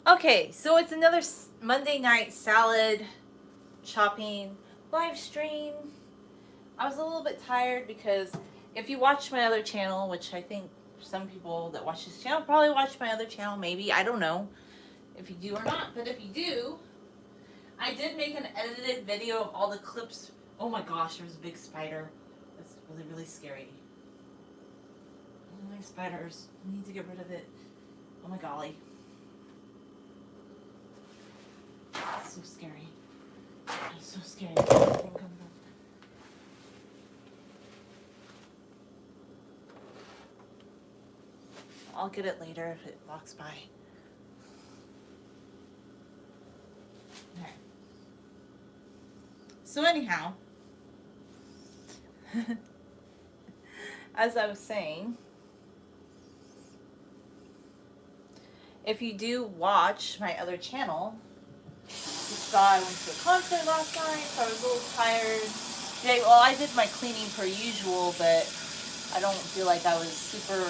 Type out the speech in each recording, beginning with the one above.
Okay, so it's another Monday night salad chopping live stream. I was a little bit tired because if you watch my other channel, which I think some people that watch this channel probably watch my other channel, maybe, I don't know if you do or not, but if you do, I did make an edited video of all the clips. Oh my gosh, there's a big spider. That's really, really scary. Oh my spiders. I need to get rid of it. Oh my golly. It's so scary. It's so scary. I'll get it later if it walks by. Okay. So anyhow, as I was saying, if you do watch my other channel, you saw I went to a concert last night, so I was a little tired. Today, well, I did my cleaning per usual, but I don't feel like I was super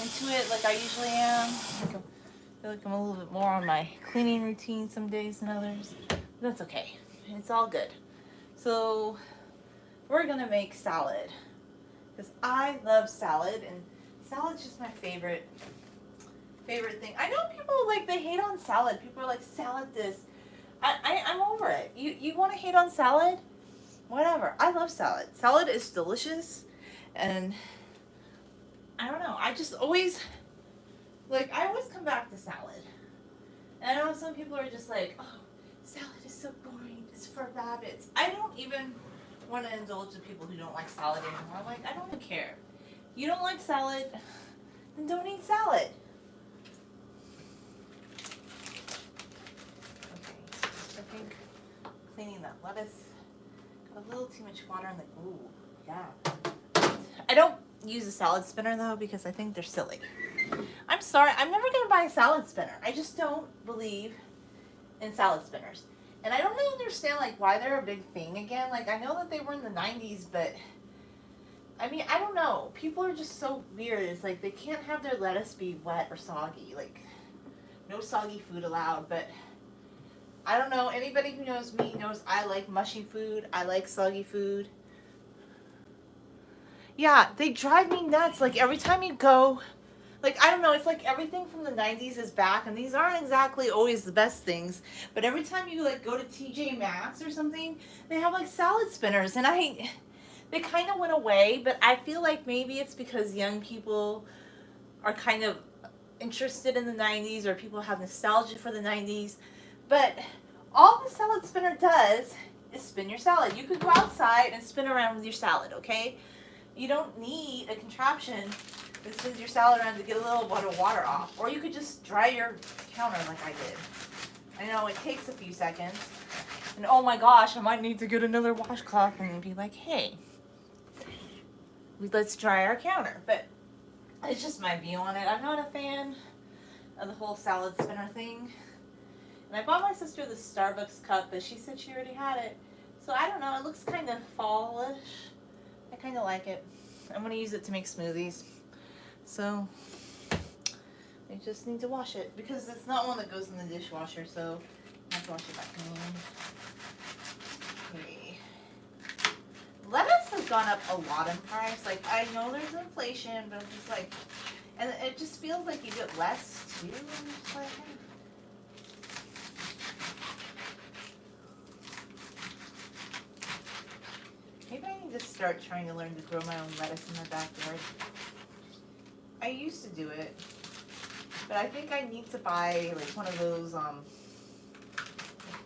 into it like I usually am. I feel like I'm a little bit more on my cleaning routine some days than others. But that's okay. It's all good. So we're gonna make salad because I love salad, and salad's just my favorite thing. I know people like they hate on salad. People are like, salad this. I'm over it. You want to hate on salad? Whatever. I love salad. Salad is delicious, and I don't know. I just always I always come back to salad. And I know some people are just like, oh, salad is so boring. It's for rabbits. I don't even want to indulge the people who don't like salad anymore. I'm like, I don't care. You don't like salad, then don't eat salad. Okay, I think cleaning that lettuce. Got a little too much water in the, ooh, yeah. I don't use a salad spinner though because I think they're silly. I'm sorry, I'm never going to buy a salad spinner. I just don't believe in salad spinners. And I don't really understand why they're a big thing again. I know that they were in the 90s, but I mean, I don't know. People are just so weird. It's they can't have their lettuce be wet or soggy. No soggy food allowed, but I don't know. Anybody who knows me knows I like mushy food. I like soggy food. Yeah, they drive me nuts. Every time you go, I don't know, it's everything from the 90s is back, and these aren't exactly always the best things, but every time you go to TJ Maxx or something, they have salad spinners, and they kind of went away, but I feel like maybe it's because young people are kind of interested in the 90s, or people have nostalgia for the 90s, but all the salad spinner does is spin your salad. You could go outside and spin around with your salad, okay? You don't need a contraption that spins your salad around to get a little bit of water off. Or you could just dry your counter like I did. I know it takes a few seconds. And oh my gosh, I might need to get another washcloth and be like, hey, let's dry our counter. But it's just my view on it. I'm not a fan of the whole salad spinner thing. And I bought my sister the Starbucks cup, but she said she already had it. So I don't know, it looks kind of fallish. I kind of like it. I'm going to use it to make smoothies. So I just need to wash it because it's not one that goes in the dishwasher, so I have to wash it back in. Okay. Lettuce has gone up a lot in price. I know there's inflation, but it's just and it just feels like you get less too. I'm just maybe I need to start trying to learn to grow my own lettuce in my backyard. I used to do it, but I think I need to buy one of those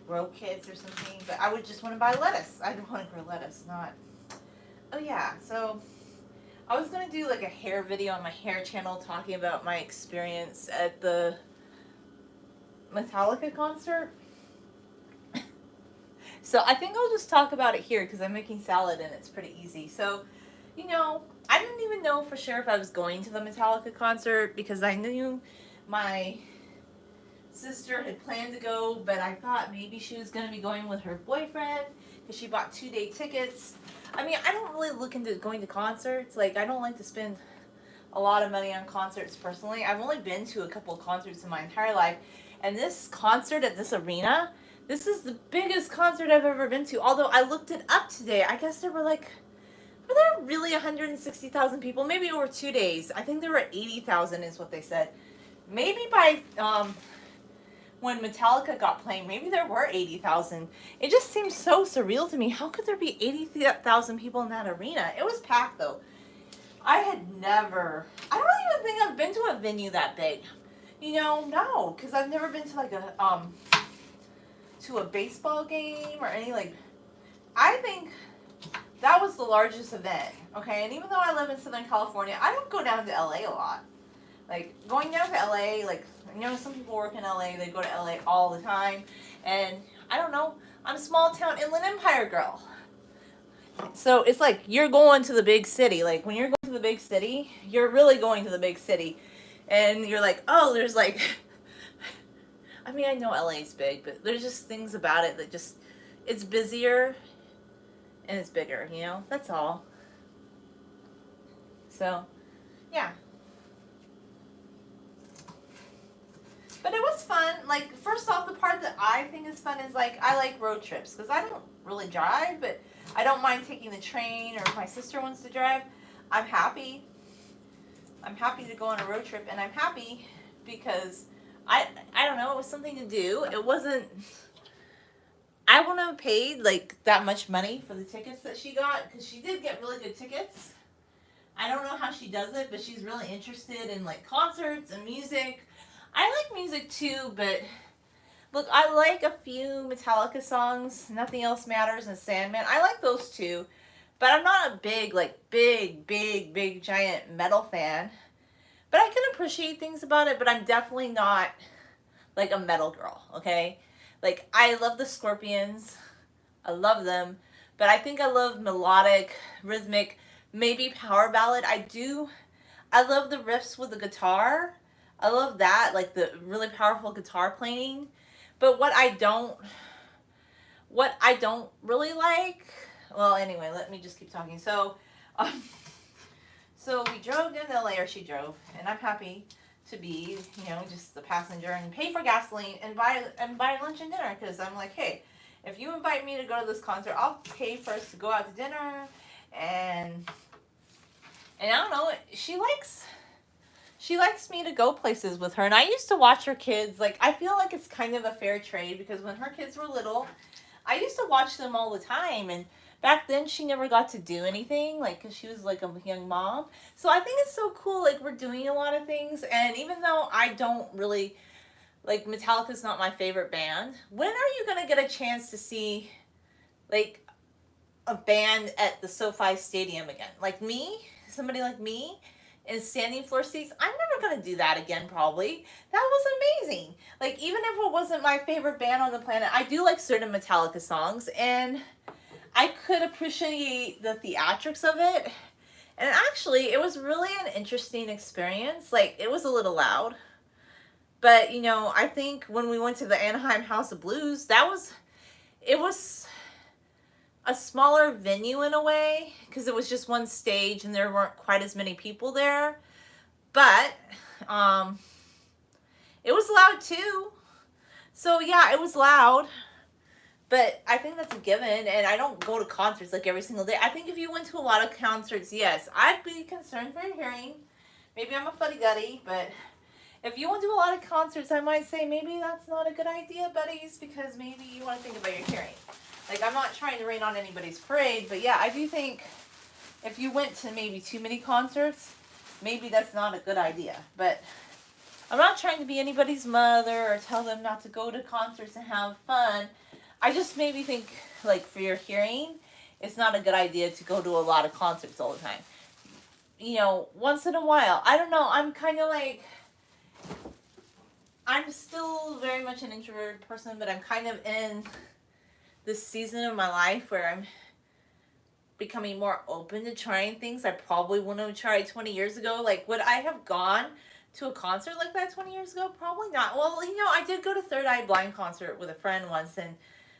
grow kits or something. But I would just want to buy lettuce. I don't want to grow lettuce, not. Oh yeah, so I was gonna do a hair video on my hair channel talking about my experience at the Metallica concert. So I think I'll just talk about it here because I'm making salad and it's pretty easy. So, I didn't even know for sure if I was going to the Metallica concert because I knew my sister had planned to go, but I thought maybe she was going to be going with her boyfriend because she bought 2-day tickets. I mean, I don't really look into going to concerts. I don't like to spend a lot of money on concerts personally. I've only been to a couple of concerts in my entire life. And this concert at this arena, this is the biggest concert I've ever been to. Although I looked it up today. I guess there were like, were there really 160,000 people? Maybe over 2 days. I think there were 80,000 is what they said. Maybe by when Metallica got playing, maybe there were 80,000. It just seems so surreal to me. How could there be 80,000 people in that arena? It was packed though. I don't even think I've been to a venue that big. You know, no, because I've never been to like to a baseball game or any like, I think that was the largest event, okay? And even though I live in Southern California, I don't go down to LA a lot. Like, going down to LA, like, you know, some people work in LA, they go to LA all the time. And, I don't know, I'm a small town Inland Empire girl. So, it's like, you're going to the big city. Like, when you're going to the big city, you're really going to the big city. And you're like, oh, there's like, I mean, I know LA's big, but there's just things about it that just, it's busier and it's bigger, you know? That's all. So, yeah. But it was fun. Like, first off, the part that I think is fun is, like, I like road trips. Because I don't really drive, but I don't mind taking the train. Or if my sister wants to drive, I'm happy. I'm happy to go on a road trip. And I'm happy because, I don't know, it was something to do. It wasn't... I wouldn't have paid, like, that much money for the tickets that she got. Because she did get really good tickets. I don't know how she does it, but she's really interested in, like, concerts and music. I like music too, but look, I like a few Metallica songs, Nothing Else Matters and Sandman. I like those two, but I'm not a big, like, big giant metal fan. But I can appreciate things about it, but I'm definitely not, like, a metal girl, okay? Like, I love the Scorpions. I love them. But I think I love melodic, rhythmic, maybe power ballad. I love the riffs with the guitar. I love that, like the really powerful guitar playing. But what I don't really like, well, anyway, let me just keep talking. So we drove down to LA, or she drove, and I'm happy to be, you know, just the passenger and pay for gasoline and buy lunch and dinner, because I'm like, hey, if you invite me to go to this concert, I'll pay for us to go out to dinner, and I don't know, she likes me to go places with her. And I used to watch her kids. Like, I feel like it's kind of a fair trade, because when her kids were little, I used to watch them all the time. And back then, she never got to do anything, like, because she was, like, a young mom. So I think it's so cool, like, we're doing a lot of things. And even though I don't really, like, Metallica's not my favorite band, when are you going to get a chance to see, like, a band at the SoFi Stadium again? Like me? Somebody like me? In standing floor seats, I'm never going to do that again, probably. That was amazing. Like, even if it wasn't my favorite band on the planet, I do like certain Metallica songs, and I could appreciate the theatrics of it. And actually, it was really an interesting experience. Like, it was a little loud. But, you know, I think when we went to the Anaheim House of Blues, it was a smaller venue in a way, because it was just one stage and there weren't quite as many people there. But it was loud too. So yeah, it was loud. But I think that's a given, and I don't go to concerts like every single day. I think if you went to a lot of concerts, yes, I'd be concerned for your hearing. Maybe I'm a fuddy-duddy, but if you went to a lot of concerts, I might say maybe that's not a good idea, buddies, because maybe you want to think about your hearing. Like, I'm not trying to rain on anybody's parade, but yeah, I do think if you went to maybe too many concerts, maybe that's not a good idea. But I'm not trying to be anybody's mother or tell them not to go to concerts and have fun. I just maybe think, like, for your hearing, it's not a good idea to go to a lot of concerts all the time. You know, once in a while. I don't know, I'm kind of like, I'm still very much an introverted person, but I'm kind of in this season of my life where I'm becoming more open to trying things I probably wouldn't have tried 20 years ago. Like, would I have gone to a concert like that 20 years ago? Probably not. Well, you know, I did go to Third Eye Blind concert with a friend once, and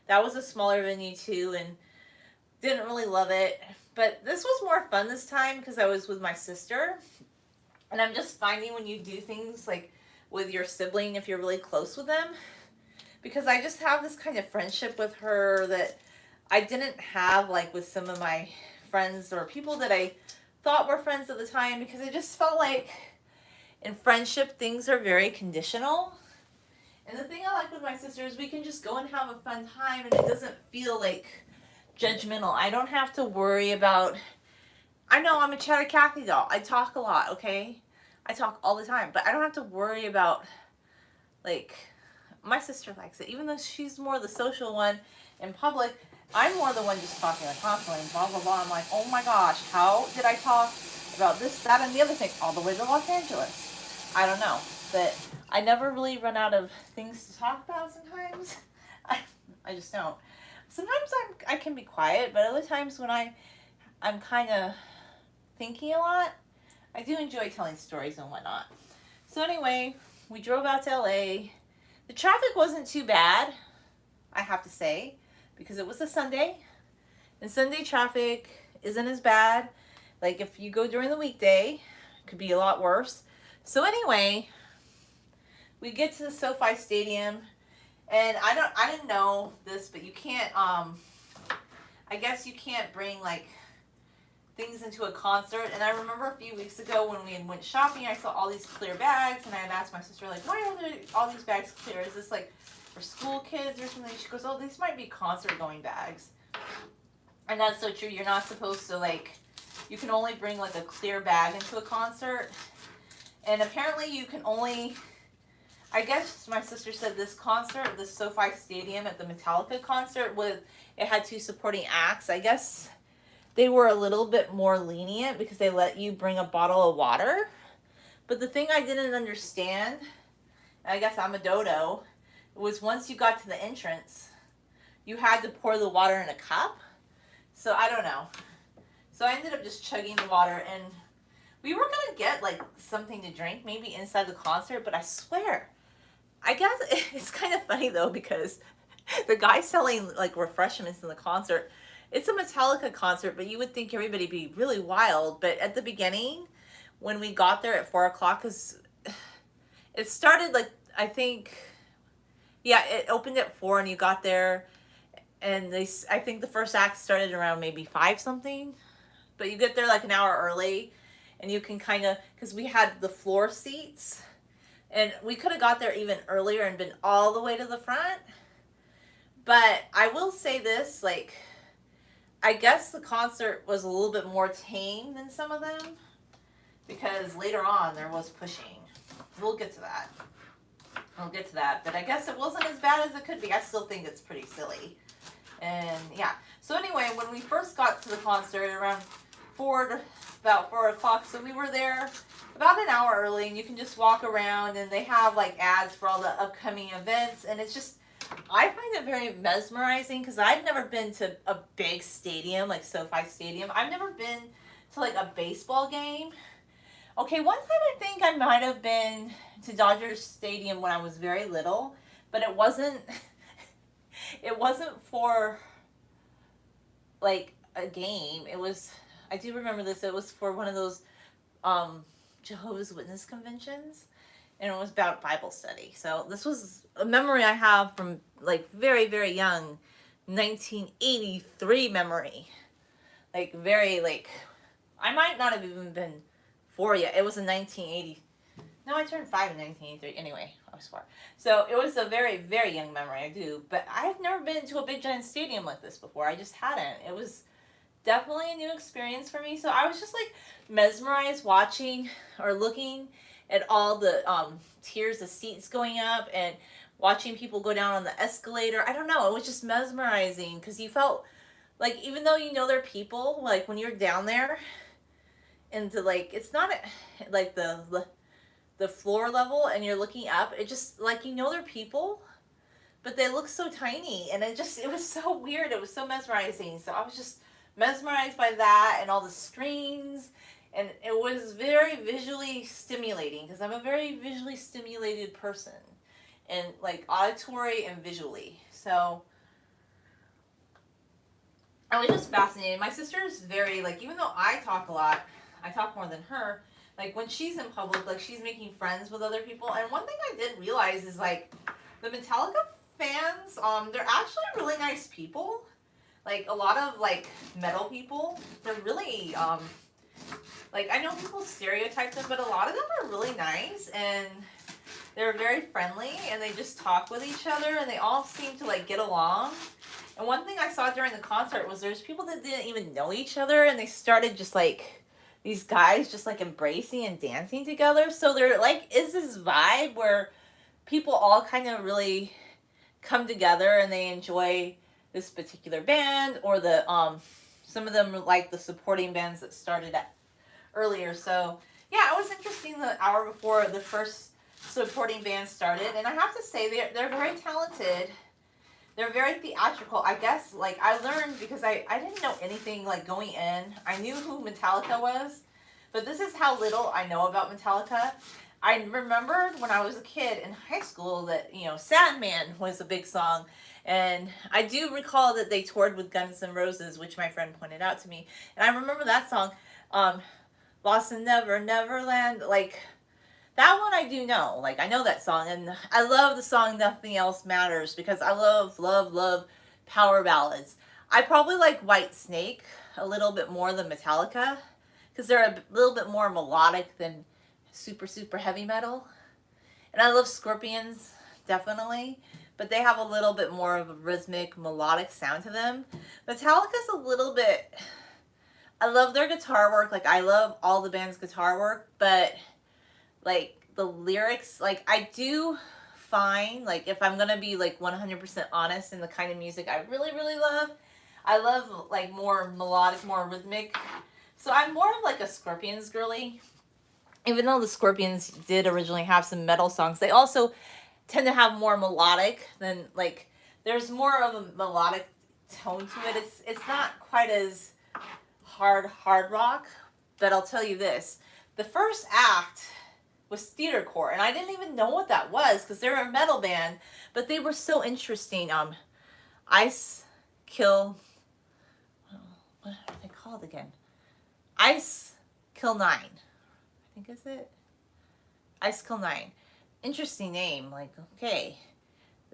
that was a smaller venue too, and didn't really love it. But this was more fun this time because I was with my sister. And I'm just finding when you do things like with your sibling, if you're really close with them, because I just have this kind of friendship with her that I didn't have like with some of my friends or people that I thought were friends at the time, because I just felt like in friendship things are very conditional. And the thing I like with my sister is we can just go and have a fun time and it doesn't feel like judgmental. I don't have to worry about, I know I'm a Chatter Kathy doll. I talk a lot, okay? I talk all the time, but I don't have to worry about, like, my sister likes it. Even though she's more the social one in public, I'm more the one just talking like constantly, blah, blah, blah. I'm like, oh my gosh, how did I talk about this, that, and the other thing all the way to Los Angeles? I don't know. But I never really run out of things to talk about sometimes. I just don't. Sometimes I can be quiet, but other times when I'm kind of thinking a lot, I do enjoy telling stories and whatnot. So anyway, we drove out to LA. The traffic wasn't too bad, I have to say, because it was a Sunday. And Sunday traffic isn't as bad. Like if you go during the weekday, it could be a lot worse. So anyway, we get to the SoFi Stadium, and I didn't know this, but you can't I guess you can't bring like things into a concert. And I remember a few weeks ago when we went shopping, I saw all these clear bags, and I had asked my sister, like, why are there all these bags clear? Is this like for school kids or something? She goes, oh, these might be concert going bags. And that's so true. You're not supposed to, like, you can only bring like a clear bag into a concert. And apparently you can only, I guess my sister said this concert, the SoFi Stadium at the Metallica concert, it had 2 supporting acts. I guess they were a little bit more lenient because they let you bring a bottle of water. But the thing I didn't understand, I guess I'm a dodo, was once you got to the entrance, you had to pour the water in a cup. So I don't know. So I ended up just chugging the water, and we were going to get like something to drink, maybe inside the concert, but I swear, I guess it's kind of funny though, because the guy selling like refreshments in the concert, it's a Metallica concert, but you would think everybody'd be really wild. But at the beginning, when we got there at 4 o'clock, because it started like, I think, yeah, it opened at 4 and you got there, and I think the first act started around maybe 5 something, but you get there like an hour early, and you can kind of, because we had the floor seats, and we could have got there even earlier and been all the way to the front. But I will say this, like, I guess the concert was a little bit more tame than some of them, because later on there was pushing. We'll get to that. We'll get to that. But I guess it wasn't as bad as it could be. I still think it's pretty silly. And yeah. So anyway, when we first got to the concert around about 4 o'clock, so we were there about an hour early, and you can just walk around, and they have like ads for all the upcoming events, and it's just, I find it very mesmerizing because I've never been to a big stadium like SoFi Stadium. I've never been to like a baseball game. Okay, one time I think I might have been to Dodgers Stadium when I was very little, but it wasn't for like a game. It was, I do remember this, it was for one of those Jehovah's Witness conventions, and it was about Bible study. So this was a memory I have from like very, very young, 1983 memory. Like very, like, I might not have even been 4 yet. It was in 1980. No, I turned 5 in 1983. Anyway, I was 4. So it was a very, very young memory, I do. But I've never been to a big giant stadium like this before. I just hadn't. It was definitely a new experience for me. So I was just like mesmerized watching or looking at all the tiers of seats going up and watching people go down on the escalator. I don't know. It was just mesmerizing because you felt like, even though you know they're people, like when you're down there and like, it's not like the floor level and you're looking up, it just like, you know, they're people, but they look so tiny, and it was so weird. It was so mesmerizing. So I was just mesmerized by that and all the screens, and it was very visually stimulating because I'm a very visually stimulated person, and like auditory and visually. So I was just fascinated. My sister is very, like, even though I talk a lot, I talk more than her, Like when she's in public, like she's making friends with other people. And one thing I did realize is like the Metallica fans, they're actually really nice people. Like a lot of like metal people, they're really like I know people stereotype them, but a lot of them are really nice and they're very friendly and they just talk with each other and they all seem to like get along. And one thing I saw during the concert was there's people that didn't even know each other and they started just like these guys just like embracing and dancing together. So there like is this vibe where people all kind of really come together and they enjoy this particular band or the some of them like the supporting bands that started earlier. So yeah, it was interesting the hour before the first supporting band started, and I have to say they're very talented. They're very theatrical. I guess like I learned because I didn't know anything like going in. I knew who Metallica was, but this is how little I know about Metallica. I remembered when I was a kid in high school that, you know, Sandman was a big song. And I do recall that they toured with Guns N' Roses, which my friend pointed out to me. And I remember that song, Lost in Neverland. Like, that one I do know. Like, I know that song. And I love the song Nothing Else Matters because I love power ballads. I probably like White Snake a little bit more than Metallica because they're a little bit more melodic than super heavy metal. And I love Scorpions, definitely, but they have a little bit more of a rhythmic, melodic sound to them. Metallica's a little bit, I love their guitar work, like I love all the band's guitar work, but like the lyrics, like I do find, like if I'm gonna be like 100% honest in the kind of music I really love, I love like more melodic, more rhythmic. So I'm more of like a Scorpions girly. Even though the Scorpions did originally have some metal songs, they also tend to have more melodic than like there's more of a melodic tone to it. It's not quite as hard rock, but I'll tell you this. The first act was Theatercore, and I didn't even know what that was because they're a metal band, but they were so interesting. Ice Kill, what are they called again? Ice Kill 9. I think is it? Ice Kill 9. Interesting name. Like, okay.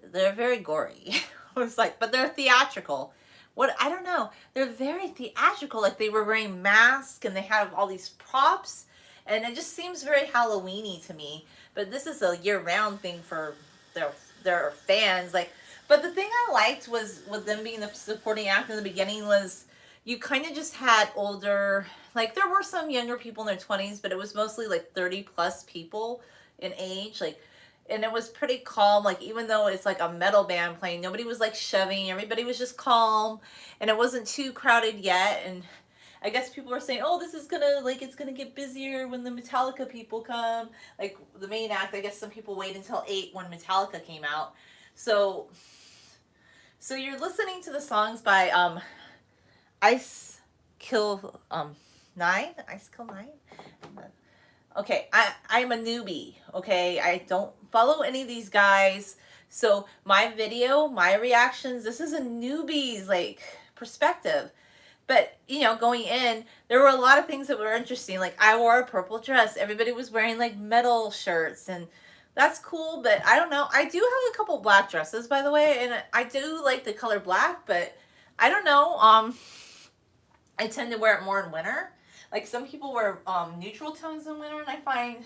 They're very gory. I was like, but they're theatrical. What? I don't know. They're very theatrical. Like they were wearing masks and they have all these props. And it just seems very Halloween-y to me. But this is a year-round thing for their fans. Like, but the thing I liked was with them being the supporting act in the beginning was you kind of just had older, like there were some younger people in their 20s, but it was mostly like 30 plus people in age, like, and it was pretty calm. Like even though it's like a metal band playing, nobody was like shoving, everybody was just calm, and it wasn't too crowded yet. And I guess people were saying, oh, this is gonna, like, it's gonna get busier when the Metallica people come, like the main act. I guess some people wait until 8 when Metallica came out. So you're listening to the songs by Ice Kill 9? Ice Kill 9? Okay, I'm a newbie, okay? I don't follow any of these guys. So my video, my reactions, this is a newbie's like perspective. But, you know, going in, there were a lot of things that were interesting. Like I wore a purple dress. Everybody was wearing like metal shirts, and that's cool, but I don't know. I do have a couple black dresses, by the way, and I do like the color black, but I don't know. I tend to wear it more in winter. Like some people wear neutral tones in winter, and I find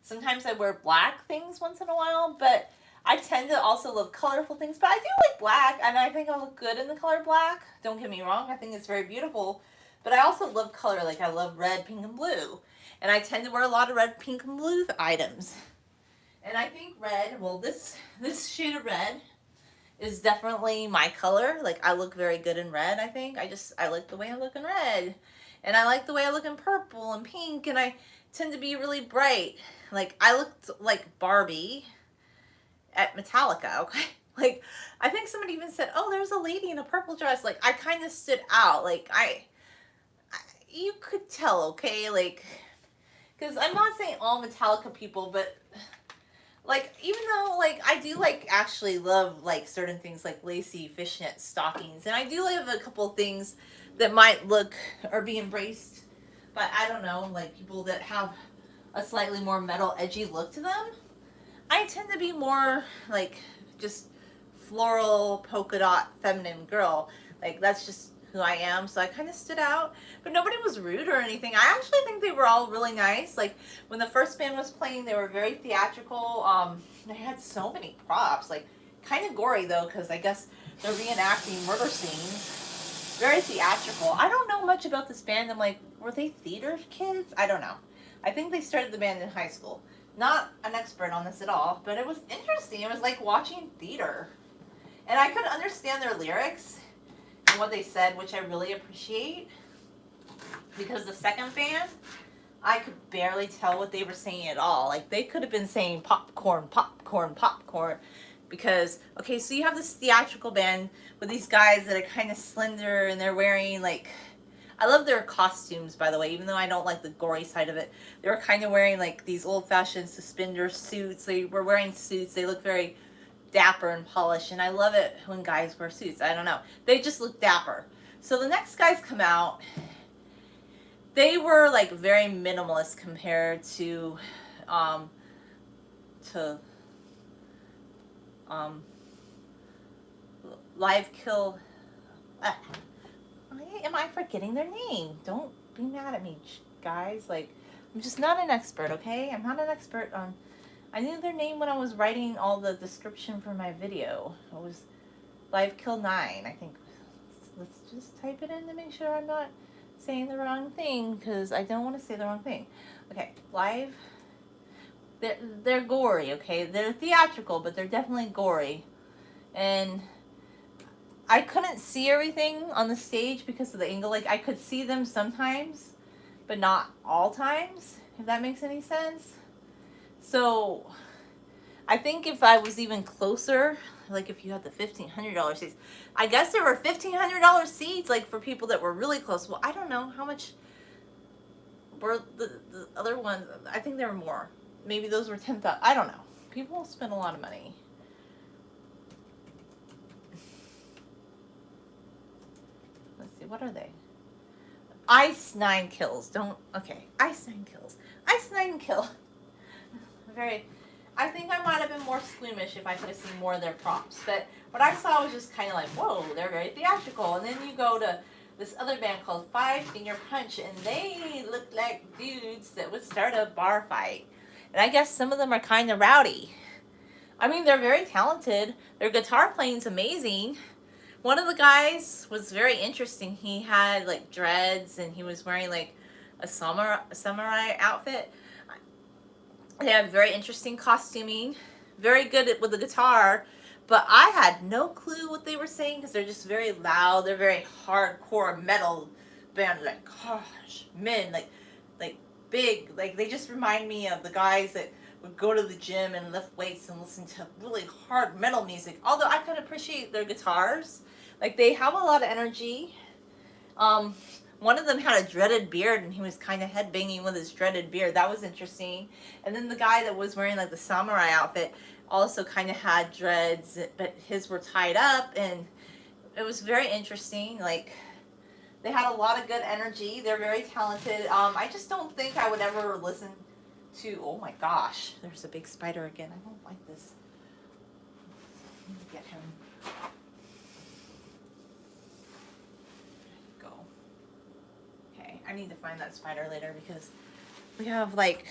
sometimes I wear black things once in a while, but I tend to also love colorful things. But I do like black, and I think I look good in the color black. Don't get me wrong, I think it's very beautiful. But I also love color, like I love red, pink, and blue. And I tend to wear a lot of red, pink, and blue items. And I think red, well, this shade of red is definitely my color. Like I look very good in red, I think. I like the way I look in red. And I like the way I look in purple and pink, and I tend to be really bright. Like I looked like Barbie at Metallica, okay? Like I think somebody even said, "Oh, there's a lady in a purple dress." Like I kind of stood out. Like you could tell, okay? Like cuz I'm not saying all Metallica people, but like, even though, like, I do, like, actually love, like, certain things like lacy fishnet stockings. And I do love a couple things that might look or be embraced by, I don't know, like, people that have a slightly more metal, edgy look to them. I tend to be more like just floral, polka dot, feminine girl. Like that's just who I am. So I kind of stood out, but nobody was rude or anything. I actually think they were all really nice. Like when the first band was playing, they were very theatrical. They had so many props, like kind of gory though, because I guess they're reenacting murder scenes. Very theatrical. I don't know much about this band. I'm like, were they theater kids? I don't know. I think they started the band in high school. Not an expert on this at all, but it was interesting. It was like watching theater. And I could understand their lyrics and what they said, which I really appreciate. Because the second band, I could barely tell what they were saying at all. Like, they could have been saying popcorn, popcorn, popcorn. Because, okay, so you have this theatrical band with these guys that are kind of slender and they're wearing, like, I love their costumes, by the way, even though I don't like the gory side of it. They were kind of wearing, like, these old-fashioned suspender suits. They were wearing suits. They look very dapper and polished, and I love it when guys wear suits. I don't know. They just look dapper. So the next guys come out. They were, like, very minimalist compared to Live Kill. Am I forgetting their name? Don't be mad at me, guys. Like, I'm just not an expert, okay? I'm not an expert on... I knew their name when I was writing all the description for my video. It was Live Kill 9, I think. Let's just type it in to make sure I'm not saying the wrong thing, because I don't want to say the wrong thing. Okay, Live... They're gory, okay? They're theatrical, but they're definitely gory. And I couldn't see everything on the stage because of the angle. Like, I could see them sometimes, but not all times, if that makes any sense. So, I think if I was even closer, like if you had the $1,500 seats, I guess there were $1,500 seats, like for people that were really close. Well, I don't know how much were the other ones. I think there were more. Maybe those were 10,000. I don't know. People spend a lot of money. Let's see, what are they? Ice 9 Kills. Okay, Ice 9 Kills. Ice 9 Kill. I think I might have been more squeamish if I could have seen more of their props. But what I saw was just kind of like, whoa, they're very theatrical. And then you go to this other band called Five Finger Punch, and they look like dudes that would start a bar fight. And I guess some of them are kind of rowdy. I mean, they're very talented. Their guitar playing's amazing. One of the guys was very interesting. He had, like, dreads, and he was wearing, like, a samurai outfit. They have very interesting costuming. Very good with the guitar. But I had no clue what they were saying because they're just very loud. They're very hardcore metal band. Like, gosh, men, like big. Like, they just remind me of the guys that would go to the gym and lift weights and listen to really hard metal music. Although I could appreciate their guitars. Like, they have a lot of energy. One of them had a dreaded beard, and he was kind of headbanging with his dreaded beard. That was interesting. And then the guy that was wearing, like, the samurai outfit also kind of had dreads, but his were tied up, and it was very interesting. Like, they had a lot of good energy. They're very talented. I just don't think I would ever listen to... Oh, my gosh. There's a big spider again. I don't like this. I need to get him. I need to find that spider later because we have, like,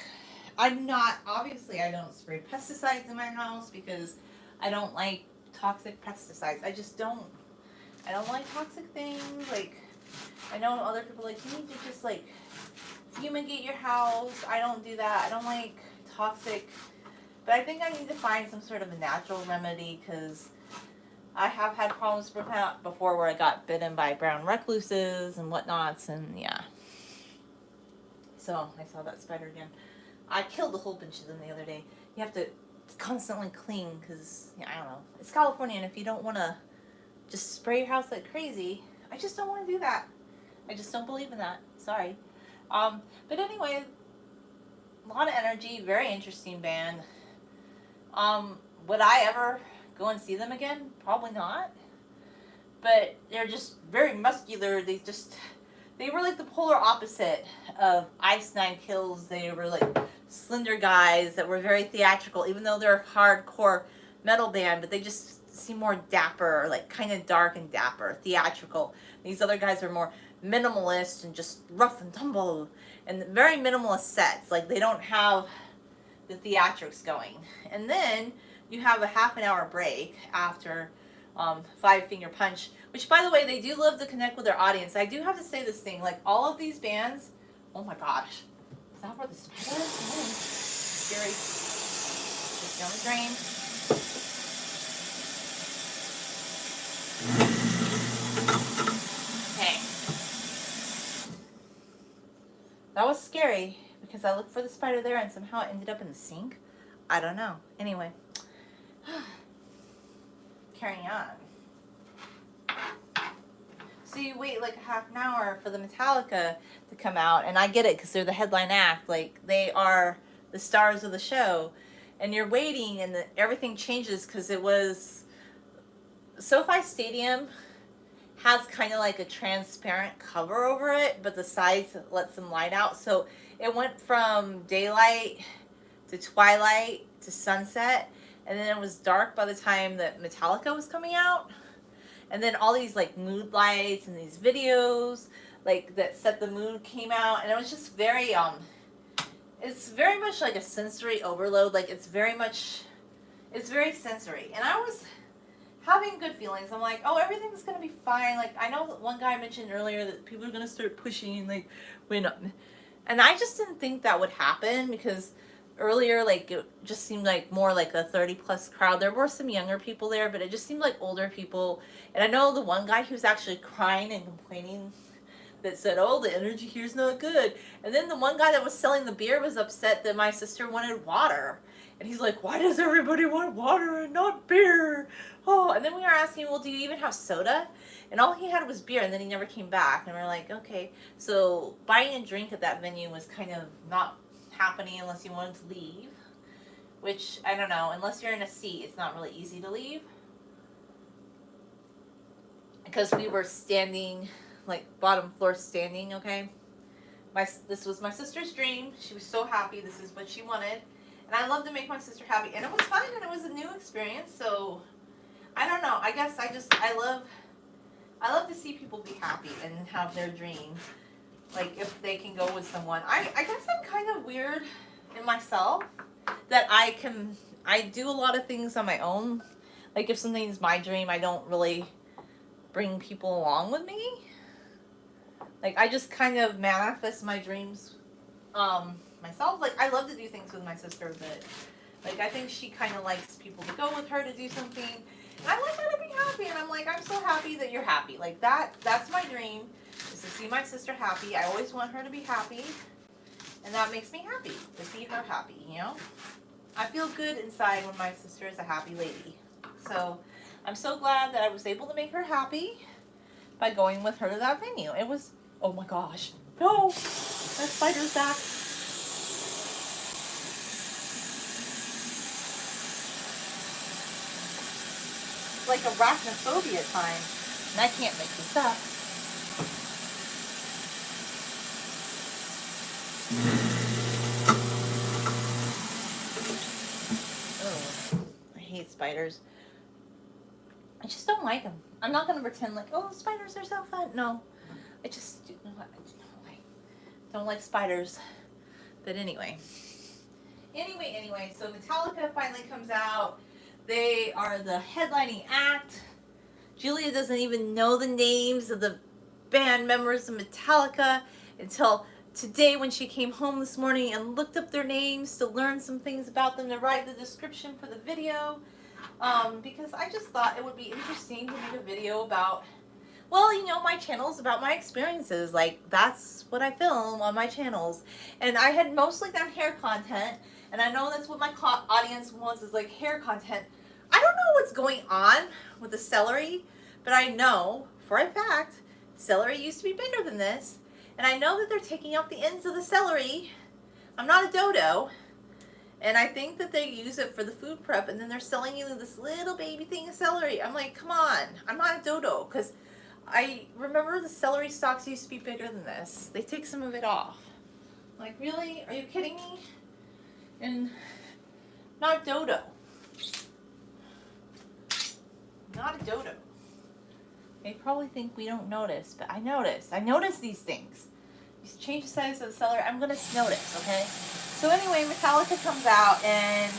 obviously I don't spray pesticides in my house because I don't like toxic pesticides. I don't like toxic things. Like, I know other people, like, you need to just, like, fumigate your house. I don't do that. I don't like toxic, but I think I need to find some sort of a natural remedy because I have had problems before where I got bitten by brown recluses and whatnots, and yeah. So, I saw that spider again. I killed a whole bunch of them the other day. You have to constantly clean because, yeah, I don't know. It's California, and if you don't want to just spray your house like crazy, I just don't want to do that. I just don't believe in that. Sorry. But anyway, a lot of energy, very interesting band. Would I ever go and see them again? Probably not. But they're just very muscular. They were like the polar opposite of Ice 9 Kills. They were like slender guys that were very theatrical, even though they're a hardcore metal band, but they just seem more dapper, like kind of dark and dapper, theatrical. These other guys are more minimalist and just rough and tumble and very minimalist sets. Like they don't have the theatrics going. And then you have a half an hour break after Five Finger Punch, which by the way, they do love to connect with their audience. I do have to say this thing, like all of these bands, oh my gosh, is that where the spider is? Oh, scary. Just down the drain. Okay. That was scary because I looked for the spider there and somehow it ended up in the sink. I don't know. Anyway. Carrying on. So you wait like a half an hour for the Metallica to come out, and I get it because they're the headline act. Like they are the stars of the show, and you're waiting, and everything changes because it was SoFi Stadium has kind of like a transparent cover over it, but the sides let some light out. So it went from daylight to twilight to sunset, and then it was dark by the time that Metallica was coming out. And then all these like mood lights and these videos like that set the mood came out, and it was just very it's very much like a sensory overload. Like it's very sensory, and I was having good feelings. I'm like, oh, everything's gonna be fine. Like I know one guy mentioned earlier that people are gonna start pushing like when, and I just didn't think that would happen because earlier like it just seemed like more like a 30 plus crowd. There were some younger people there, but it just seemed like older people. And I know the one guy who was actually crying and complaining that said, oh, the energy here's not good. And then the one guy that was selling the beer was upset that my sister wanted water. And he's like, why does everybody want water and not beer? Oh, and then we were asking, well, do you even have soda? And all he had was beer, and then he never came back. And we're like, okay. So buying a drink at that venue was kind of not happening unless you wanted to leave, which I don't know, unless you're in a seat it's not really easy to leave because we were standing like bottom floor standing. Okay, this was my sister's dream. She was so happy. This is what she wanted, and I love to make my sister happy, and it was fun and it was a new experience. So I don't know, I guess I love to see people be happy and have their dream. Like if they can go with someone. I guess I'm kind of weird in myself that I do a lot of things on my own. Like if something's my dream, I don't really bring people along with me. Like I just kind of manifest my dreams myself. Like I love to do things with my sister, but like I think she kind of likes people to go with her to do something. And I like her to be happy, and I'm like, I'm so happy that you're happy. Like that's my dream. Is to see my sister happy. I always want her to be happy, and that makes me happy to see her happy, you know? I feel good inside when my sister is a happy lady. So I'm so glad that I was able to make her happy by going with her to that venue. It was, oh my gosh, no, that spider's back. It's like arachnophobia time, and I can't make this up. I hate spiders. I just don't like them. I'm not going to pretend like, oh, spiders are so fun. No, I just don't like spiders. But anyway, so Metallica finally comes out. They are the headlining act. Julia doesn't even know the names of the band members of Metallica until today when she came home this morning and looked up their names to learn some things about them to write the description for the video. Because I just thought it would be interesting to make a video about, well, you know, my channel's about my experiences. Like, that's what I film on my channels. And I had mostly done hair content, and I know that's what my audience wants, is like hair content. I don't know what's going on with the celery, but I know for a fact celery used to be bigger than this. And I know that they're taking out the ends of the celery. I'm not a dodo. And I think that they use it for the food prep, and then they're selling you this little baby thing of celery. I'm like, come on. I'm not a dodo, because I remember the celery stalks used to be bigger than this. They take some of it off. Like, really? Are you kidding me? And not Dodo. Not a dodo. They probably think we don't notice, but I notice. I notice these things. You change the size of the seller, I'm gonna notice, okay? So anyway, Metallica comes out, and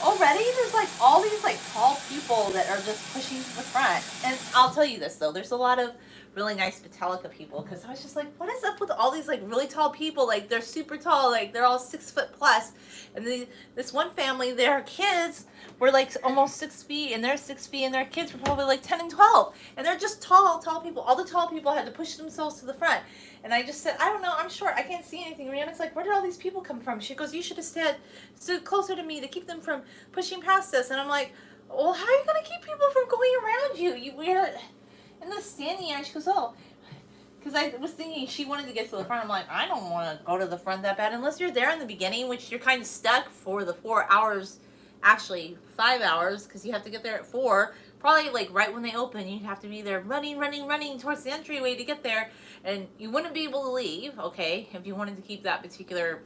already there's like all these like tall people that are just pushing to the front. And I'll tell you this though, there's a lot of really nice Metallica people, because I was just like, what is up with all these like really tall people? Like they're super tall, like they're all 6 foot plus. And this one family, their kids were like almost 6 feet, and they're 6 feet, and their kids were probably like 10 and 12. And they're just tall people. All the tall people had to push themselves to the front. And I just said, I don't know, I'm short, I can't see anything. Rihanna's like, where did all these people come from? She goes, you should have stood closer to me to keep them from pushing past us. And I'm like, well, how are you going to keep people from going around you? We're in the standing area. She goes, oh, because I was thinking she wanted to get to the front. I'm like, I don't want to go to the front that bad unless you're there in the beginning, which you're kind of stuck for the 4 hours, actually 5 hours, because you have to get there at 4. Probably like right when they open, you'd have to be there running towards the entryway to get there, and you wouldn't be able to leave, okay, if you wanted to keep that particular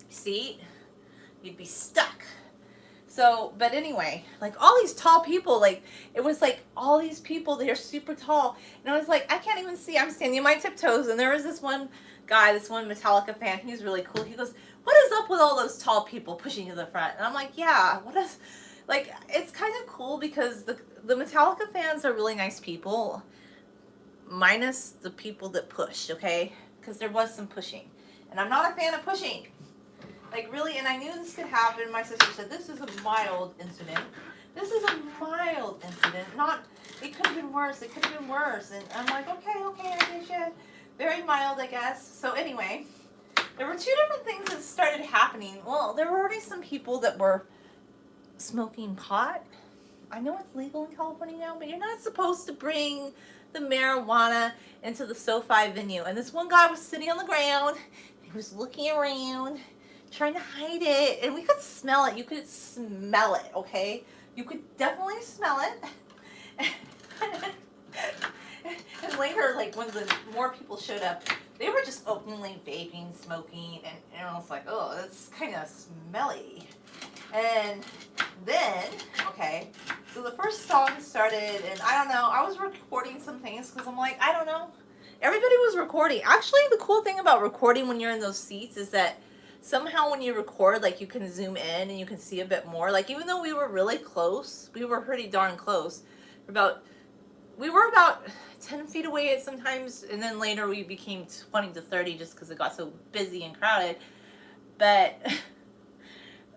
seat, you'd be stuck. So, but anyway, like all these tall people, like it was like all these people, they're super tall, and I was like, I can't even see, I'm standing on my tiptoes, and there was this one guy, this one Metallica fan, he's really cool, he goes, what is up with all those tall people pushing to the front? And I'm like, yeah, what is, like, it's kind of cool because the Metallica fans are really nice people, minus the people that pushed, okay, because there was some pushing, and I'm not a fan of pushing. Like, really, and I knew this could happen. My sister said, this is a mild incident. This is a mild incident. Not, it could have been worse. It could have been worse. And I'm like, okay, I get you. Very mild, I guess. So anyway, there were 2 different things that started happening. Well, there were already some people that were smoking pot. I know it's legal in California now, but you're not supposed to bring the marijuana into the SoFi venue. And this one guy was sitting on the ground. He was looking around, trying to hide it, and we could smell it. You could smell it, okay? You could definitely smell it. And later, like when the more people showed up, they were just openly vaping, smoking, and I was like, oh, that's kind of smelly. And then, okay, so the first song started, and I don't know, I was recording some things because I'm like, I don't know. Everybody was recording. Actually, the cool thing about recording when you're in those seats is that somehow when you record, like, you can zoom in and you can see a bit more. Like, even though we were really close, we were pretty darn close. We were about 10 feet away at sometimes, and then later we became 20 to 30 just because it got so busy and crowded. But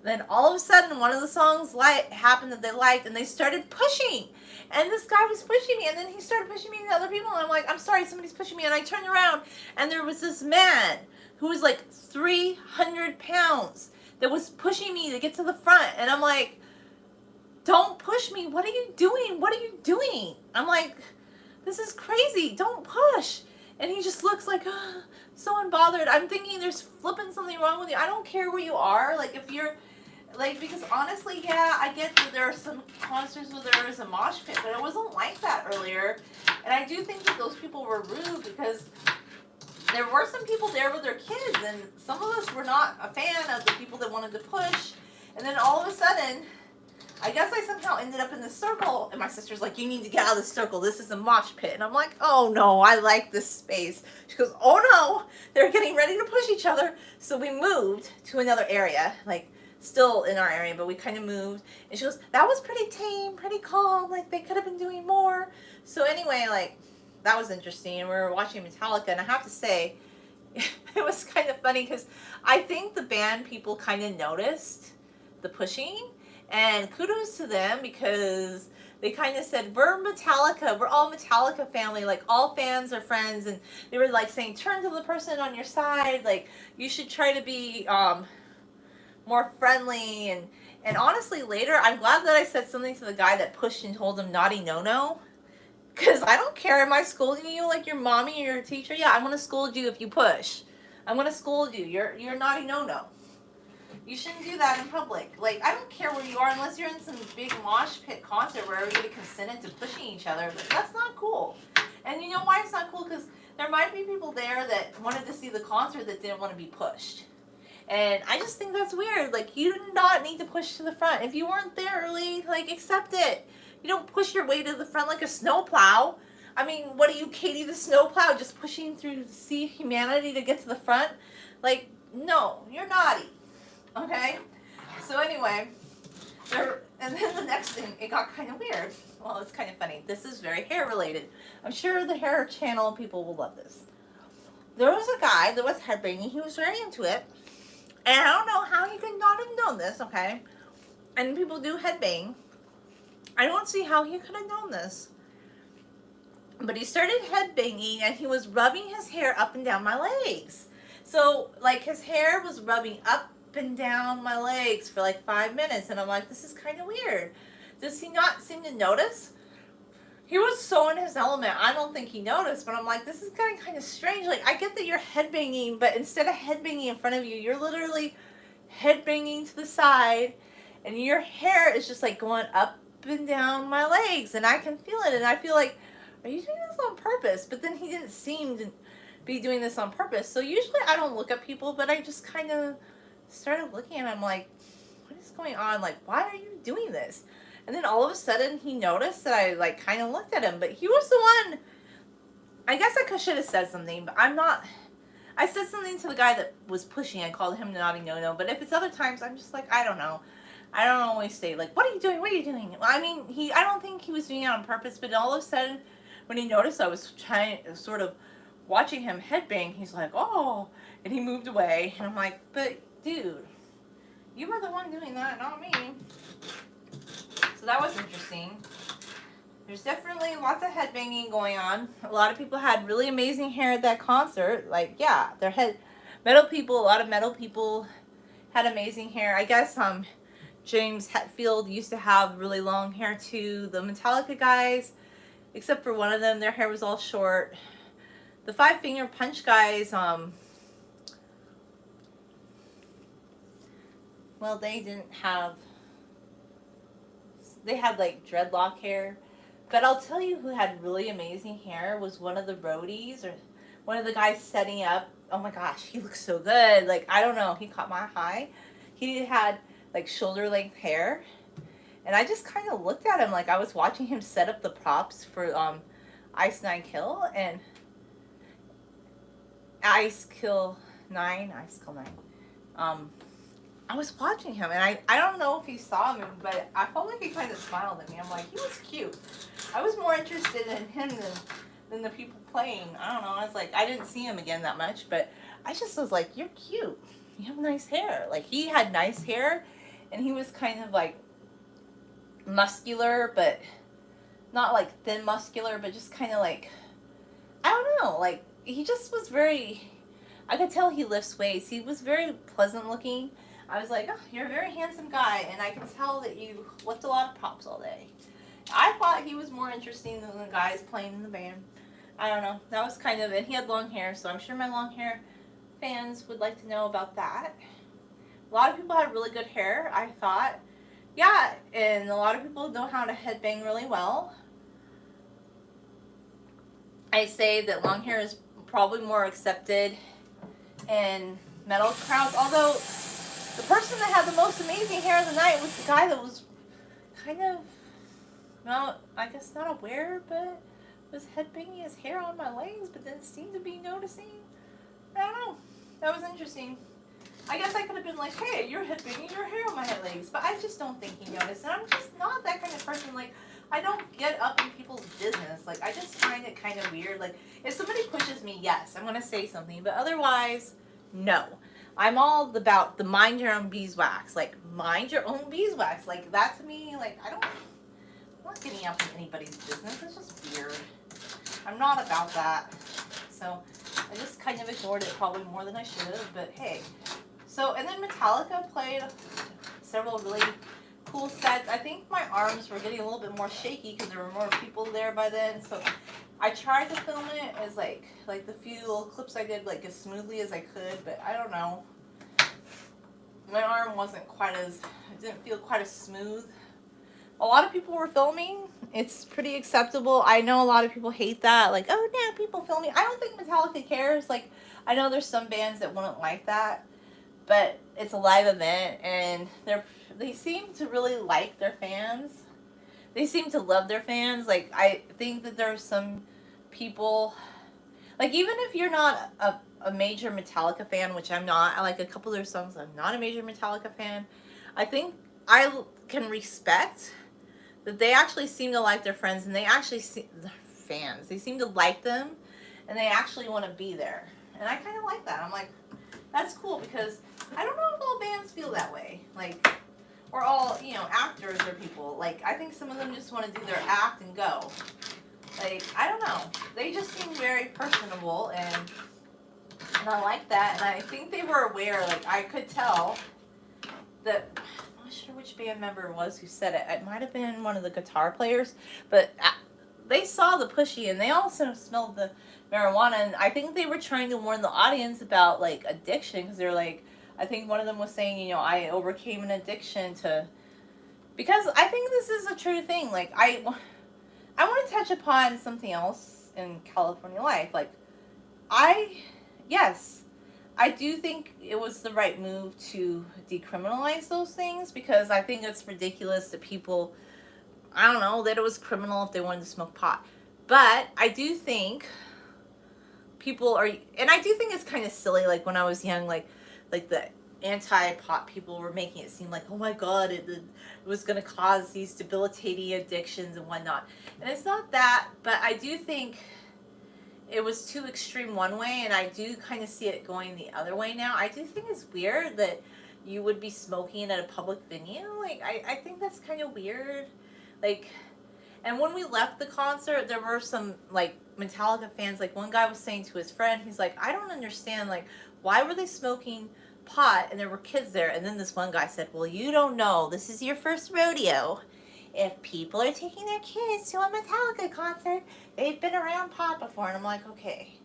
then all of a sudden, one of the songs happened that they liked, and they started pushing. And this guy was pushing me, and then he started pushing me to other people, and I'm like, I'm sorry, somebody's pushing me. And I turned around, and there was this man who was like 300 pounds that was pushing me to get to the front. And I'm like, don't push me. What are you doing? What are you doing? I'm like, this is crazy. Don't push. And he just looks like, oh, so unbothered. I'm thinking there's flipping something wrong with you. I don't care where you are. Like, if you're, like, because honestly, yeah, I get that there are some concerts where there is a mosh pit, but it wasn't like that earlier. And I do think that those people were rude because there were some people there with their kids, and some of us were not a fan of the people that wanted to push. And then all of a sudden, I guess I somehow ended up in this circle, and my sister's like, you need to get out of this circle. This is a mosh pit. And I'm like, oh no, I like this space. She goes, oh no, they're getting ready to push each other. So we moved to another area, like still in our area, but we kind of moved. And she goes, that was pretty tame, pretty calm. Like, they could have been doing more. So anyway, like, that was interesting. And we were watching Metallica, and I have to say, it was kind of funny because I think the band people kind of noticed the pushing. And kudos to them because they kind of said, we're Metallica. We're all Metallica family. Like, all fans are friends. And they were, like, saying, turn to the person on your side. Like, you should try to be more friendly. And honestly, later, I'm glad that I said something to the guy that pushed and told him naughty no-no. Because I don't care. Am I scolding you like your mommy or your teacher? Yeah, I'm going to scold you if you push. I'm going to scold you. You're naughty no-no. You shouldn't do that in public. Like, I don't care where you are unless you're in some big mosh pit concert where everybody consented to pushing each other. But that's not cool. And you know why it's not cool? Because there might be people there that wanted to see the concert that didn't want to be pushed. And I just think that's weird. Like, you do not need to push to the front. If you weren't there early, like, accept it. You don't push your way to the front like a snowplow. I mean, what are you, Katie the snowplow, just pushing through to see humanity to get to the front? Like, no, you're naughty. Okay? So anyway, and then the next thing, it got kind of weird. Well, it's kind of funny. This is very hair related. I'm sure the hair channel people will love this. There was a guy that was headbanging. He was very into it. And I don't know how he could not have known this, okay? And people do headbang. I don't see how he could have known this. But he started headbanging and he was rubbing his hair up and down my legs. So, like, his hair was rubbing up and down my legs for like 5 minutes. And I'm like, this is kind of weird. Does he not seem to notice? He was so in his element. I don't think he noticed, but I'm like, this is getting kind of strange. Like, I get that you're headbanging, but instead of headbanging in front of you, you're literally headbanging to the side, and your hair is just like going up and down my legs, and I can feel it, and I feel like, are you doing this on purpose? But then he didn't seem to be doing this on purpose. So usually I don't look at people, but I just kind of started looking at him like, what is going on? Like, why are you doing this? And then all of a sudden he noticed that I like kind of looked at him, but he was the one. I guess I should have said something, but I'm not. I said something to the guy that was pushing. I called him naughty no-no, but if it's other times, I'm just like, I don't know. I don't always say like, what are you doing? What are you doing? Well, I mean, I don't think he was doing it on purpose, but all of a sudden when he noticed I was trying, sort of watching him headbang, he's like, oh, and he moved away. And I'm like, but dude, you were the one doing that, not me. So that was interesting. There's definitely lots of headbanging going on. A lot of people had really amazing hair at that concert. Like, yeah, a lot of metal people had amazing hair. I guess James Hetfield used to have really long hair too. The Metallica guys, except for one of them, their hair was all short. The Five Finger Punch guys, well, they had like dreadlock hair. But I'll tell you who had really amazing hair was one of the roadies, or one of the guys setting up. Oh my gosh, he looks so good. Like, I don't know, he caught my eye. He had like shoulder length hair. And I just kind of looked at him like I was watching him set up the props for Ice 9 Kill and Ice Kill 9. I was watching him, and I don't know if he saw me, but I felt like he kind of smiled at me. I'm like, he was cute. I was more interested in him than the people playing. I don't know. I was like, I didn't see him again that much, but I just was like, you're cute. You have nice hair. Like, he had nice hair, and he was kind of like muscular, but not like thin muscular, but just kind of like, I don't know. Like, he just was very, I could tell he lifts weights. He was very pleasant looking. I was like, oh, you're a very handsome guy, and I can tell that you lift a lot of props all day. I thought he was more interesting than the guys playing in the band. I don't know. That was kind of, and he had long hair, so I'm sure my long hair fans would like to know about that. A lot of people had really good hair, I thought. Yeah, and a lot of people know how to headbang really well. I say that long hair is probably more accepted in metal crowds, although the person that had the most amazing hair of the night was the guy that was kind of, well, I guess not aware, but was headbanging his hair on my legs, but didn't seem to be noticing. I don't know. That was interesting. I guess I could have been like, hey, you're headbanging your hair on my legs, but I just don't think he noticed. And I'm just not that kind of person. Like, I don't get up in people's business. Like, I just find it kind of weird. Like, if somebody pushes me, yes, I'm going to say something, but otherwise, no. I'm all about the mind your own beeswax. Like, mind your own beeswax. Like, that to me, like, I'm not getting up in anybody's business. It's just weird. I'm not about that. So, I just kind of ignored it probably more than I should have, but hey. So, and then Metallica played several really cool sets. I think my arms were getting a little bit more shaky because there were more people there by then. So, I tried to film it as like the few little clips I did like as smoothly as I could, but I don't know. My arm wasn't quite as, it didn't feel quite as smooth. A lot of people were filming. It's pretty acceptable. I know a lot of people hate that. Like, oh, yeah, people filming. I don't think Metallica cares. Like, I know there's some bands that wouldn't like that. But it's a live event, and they seem to really like their fans. They seem to love their fans. Like, I think that there's some people, like, even if you're not a major Metallica fan, which I'm not, I like a couple of their songs. I'm not a major Metallica fan. I think I can respect that they actually seem to like their friends, and they actually see their fans. They seem to like them, and they actually want to be there. And I kind of like that. I'm like, that's cool, because I don't know if all bands feel that way. Like, we're all, actors or people. Like, I think some of them just want to do their act and go. Like, I don't know. They just seem very personable, and I like that. And I think they were aware. Like, I could tell that, I'm not sure which band member it was who said it. It might have been one of the guitar players, but they saw the pushy, and they also smelled the marijuana. And I think they were trying to warn the audience about, like, addiction, because they're like, I think one of them was saying, I overcame an addiction to, because I think this is a true thing. Like, I want to touch upon something else in California life. Like, yes, I do think it was the right move to decriminalize those things, because I think it's ridiculous that people, I don't know, that it was criminal if they wanted to smoke pot. But I do think people are, and I do think it's kind of silly, like when I was young, like the anti-pot people were making it seem like, oh my god, it was going to cause these debilitating addictions and whatnot. And it's not that, but I do think it was too extreme one way, and I do kind of see it going the other way now. I do think it's weird that you would be smoking at a public venue. Like, I think that's kind of weird. Like, and when we left the concert, there were some, like, Metallica fans. Like, one guy was saying to his friend, he's like, I don't understand, like, why were they smoking pot and there were kids there? And then this one guy said, well, you don't know, this is your first rodeo. If people are taking their kids to a Metallica concert, they've been around pot before. And I'm like, okay.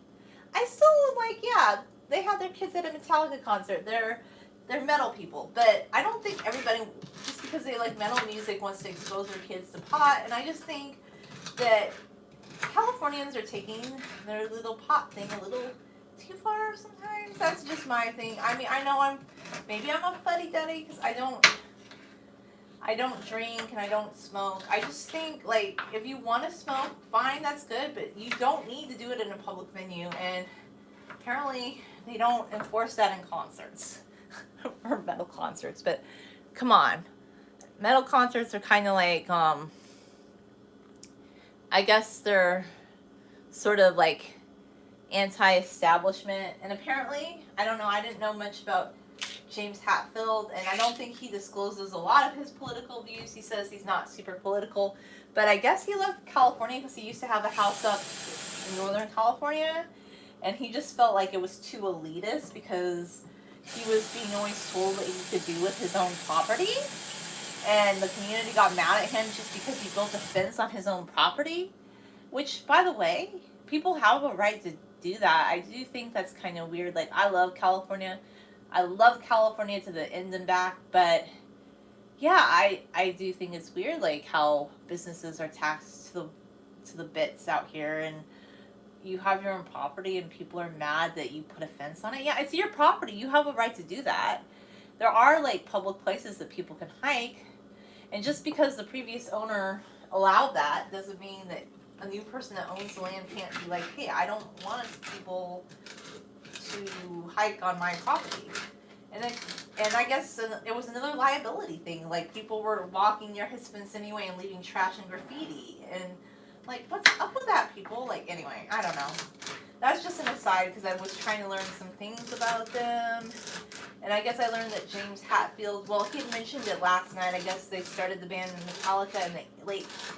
I still, like, yeah, they have their kids at a Metallica concert. They're metal people. But I don't think everybody, just because they like metal music, wants to expose their kids to pot. And I just think that Californians are taking their little pot thing a little too far sometimes. That's just my thing. I mean, I know maybe I'm a fuddy-duddy, because I don't drink and I don't smoke. I just think, like, if you want to smoke, fine, that's good, but you don't need to do it in a public venue. And apparently they don't enforce that in concerts or metal concerts. But come on, metal concerts are kind of like, I guess they're sort of like anti-establishment. And apparently, I don't know, I didn't know much about James Hetfield, and I don't think he discloses a lot of his political views. He says he's not super political, but I guess he left California because he used to have a house up in Northern California, and he just felt like it was too elitist because he was being always told what he could do with his own property, and the community got mad at him just because he built a fence on his own property, which, by the way, people have a right to do that. I do think that's kind of weird. Like, I love California. I love California to the end and back, but yeah, I do think it's weird, like, how businesses are taxed to the bits out here, and you have your own property and people are mad that you put a fence on it. Yeah, it's your property. You have a right to do that. There are, like, public places that people can hike, and just because the previous owner allowed that doesn't mean that a new person that owns the land can't be like, hey, I don't want people to hike on my property. And I guess it was another liability thing. Like, people were walking near his fence anyway and leaving trash and graffiti. And, like, what's up with that, people? Like, anyway, I don't know. That's just an aside, because I was trying to learn some things about them. And I guess I learned that James Hetfield, well, he had mentioned it last night. I guess they started the band Metallica in the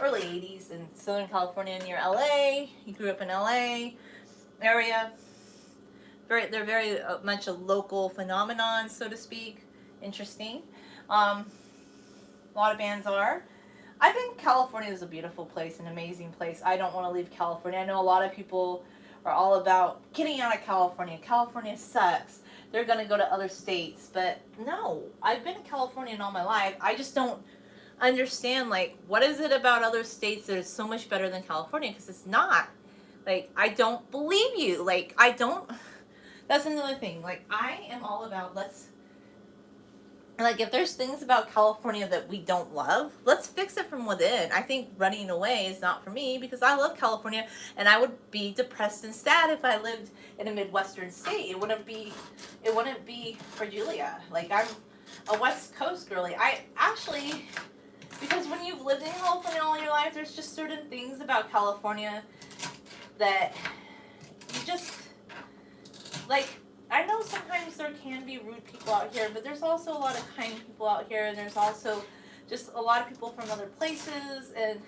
early 80s in Southern California near LA. He grew up in LA area. They're very much a local phenomenon, so to speak. Interesting. A lot of bands are. I think California is a beautiful place, an amazing place. I don't want to leave California. I know a lot of people are all about getting out of California. California sucks. They're going to go to other states. But no, I've been in California all my life. I just don't understand, like, what is it about other states that is so much better than California? Because it's not. Like, I don't believe you. Like, I don't... That's another thing. Like, I am all about, let's like, if there's things about California that we don't love, let's fix it from within. I think running away is not for me because I love California, and I would be depressed and sad if I lived in a Midwestern state. It wouldn't be for Julia. Like, I'm a West Coast girly. I actually, because when you've lived in California all your life, there's just certain things about California that you just, like, I know sometimes there can be rude people out here, but there's also a lot of kind people out here, and there's also just a lot of people from other places, and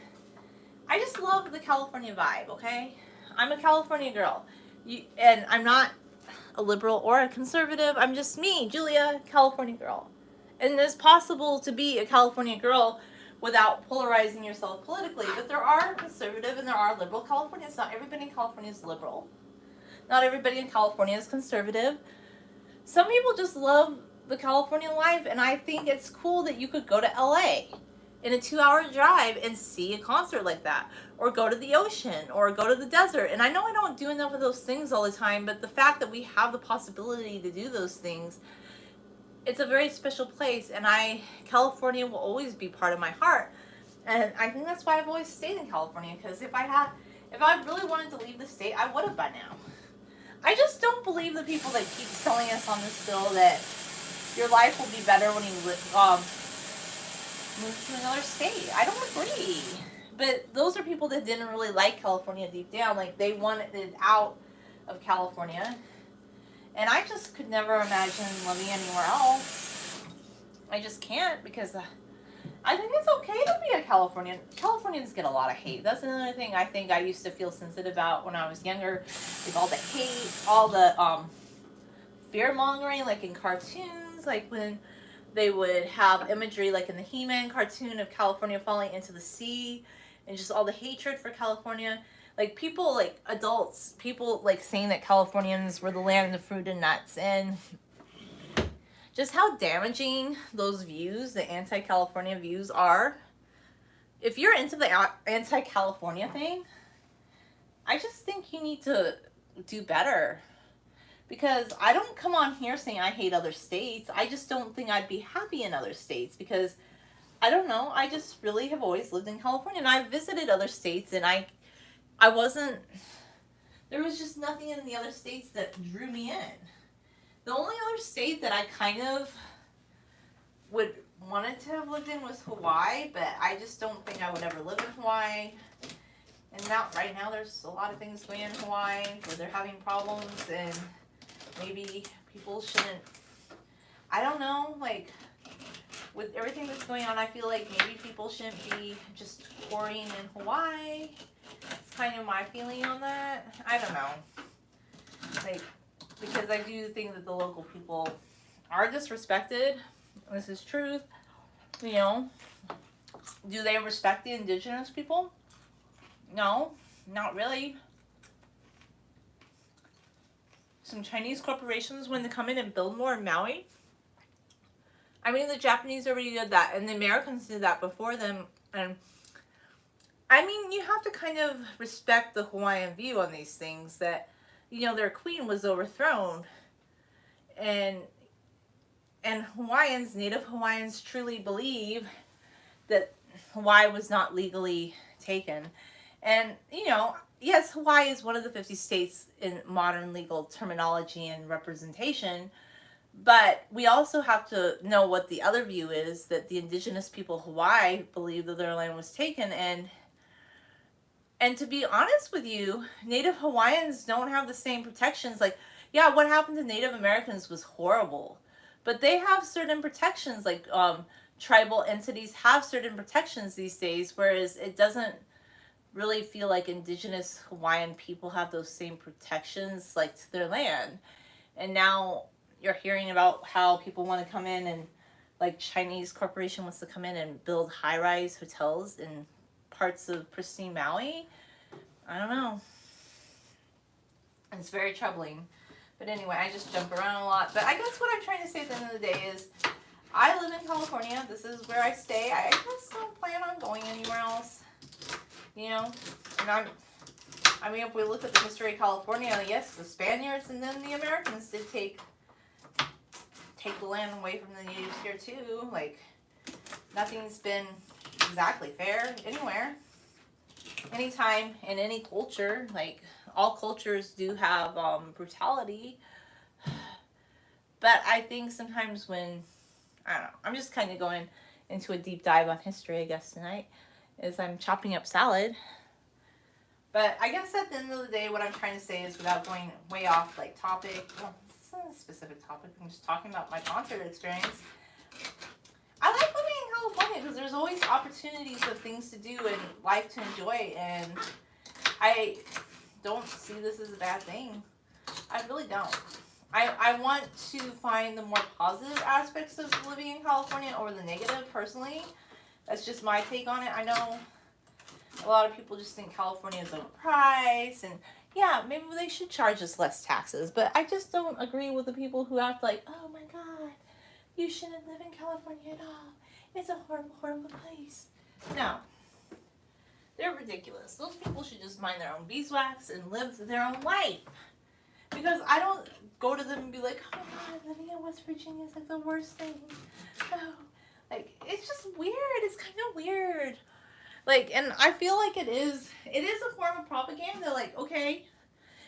I just love the California vibe, okay? I'm a California girl, and I'm not a liberal or a conservative. I'm just me, Julia, California girl. And it's possible to be a California girl without polarizing yourself politically, but there are conservative and there are liberal Californians. Not everybody in California is liberal. Not everybody in California is conservative. Some people just love the California life, and I think it's cool that you could go to LA in a 2-hour drive and see a concert like that, or go to the ocean, or go to the desert. And I know I don't do enough of those things all the time, but the fact that we have the possibility to do those things, it's a very special place, and California will always be part of my heart. And I think that's why I've always stayed in California, because if I really wanted to leave the state, I would have by now. I just don't believe the people that keep telling us on this bill that your life will be better when you move to another state. I don't agree. But those are people that didn't really like California deep down. Like, they wanted out of California. And I just could never imagine living anywhere else. I just can't, because I think it's okay to be a Californian. Californians get a lot of hate. That's another thing I think I used to feel sensitive about when I was younger. Like, all the hate, all the fear-mongering, like in cartoons, like when they would have imagery like in the He-Man cartoon of California falling into the sea, and just all the hatred for California. Like, people, like adults, people like saying that Californians were the land of the fruit and nuts, and just how damaging those views, the anti-California views, are. If you're into the anti-California thing, I just think you need to do better. Because I don't come on here saying I hate other states. I just don't think I'd be happy in other states, because I don't know, I just really have always lived in California, and I've visited other states, and I wasn't, there was just nothing in the other states that drew me in. The only other state that I kind of would wanted to have lived in was Hawaii, but I just don't think I would ever live in Hawaii. And right now there's a lot of things going on in Hawaii where they're having problems, and maybe people shouldn't, I don't know, like, with everything that's going on, I feel like maybe people shouldn't be just touring in Hawaii. It's kind of my feeling on that. I don't know. Like, because I do think that the local people are disrespected. This is truth. You know, do they respect the indigenous people? No, not really. Some Chinese corporations, when they come in and build more in Maui, I mean, the Japanese already did that, and the Americans did that before them. And I mean, you have to kind of respect the Hawaiian view on these things, that, you know, their queen was overthrown, and Hawaiians, Native Hawaiians, truly believe that Hawaii was not legally taken. And, you know, yes, Hawaii is one of the 50 states in modern legal terminology and representation, but we also have to know what the other view is, that the indigenous people of Hawaii believe that their land was taken. And to be honest with you, Native Hawaiians don't have the same protections. Like, yeah, what happened to Native Americans was horrible, but they have certain protections, like tribal entities have certain protections these days, whereas it doesn't really feel like indigenous Hawaiian people have those same protections, like, to their land. And now you're hearing about how people want to come in and, like, Chinese corporation wants to come in and build high-rise hotels in parts of pristine Maui. I don't know. It's very troubling. But anyway, I just jump around a lot. But I guess what I'm trying to say at the end of the day is, I live in California. This is where I stay. I just don't plan on going anywhere else. You know? And I mean, if we look at the history of California, yes, the Spaniards and then the Americans did take take the land away from the natives here too. Like, nothing's been exactly fair anywhere. Anytime in any culture, like, all cultures do have brutality. But I think sometimes when, I don't know, I'm just kind of going into a deep dive on history, I guess, tonight, is I'm chopping up salad. But I guess at the end of the day, what I'm trying to say is, without going way off, like, topic, well, it's not a specific topic, I'm just talking about my concert experience. I like living in California because there's always opportunities of things to do and life to enjoy, and I don't see this as a bad thing. I really don't. I want to find the more positive aspects of living in California over the negative, personally. That's just my take on it. I know a lot of people just think California is overpriced, and yeah, maybe they should charge us less taxes, but I just don't agree with the people who act like, oh my god, you shouldn't live in California at all. It's a horrible, horrible place. No. They're ridiculous. Those people should just mind their own beeswax and live their own life. Because I don't go to them and be like, oh my god, living in West Virginia is like the worst thing. Oh. Like, it's just weird. It's kind of weird. Like, and I feel like it is a form of propaganda. Like, okay.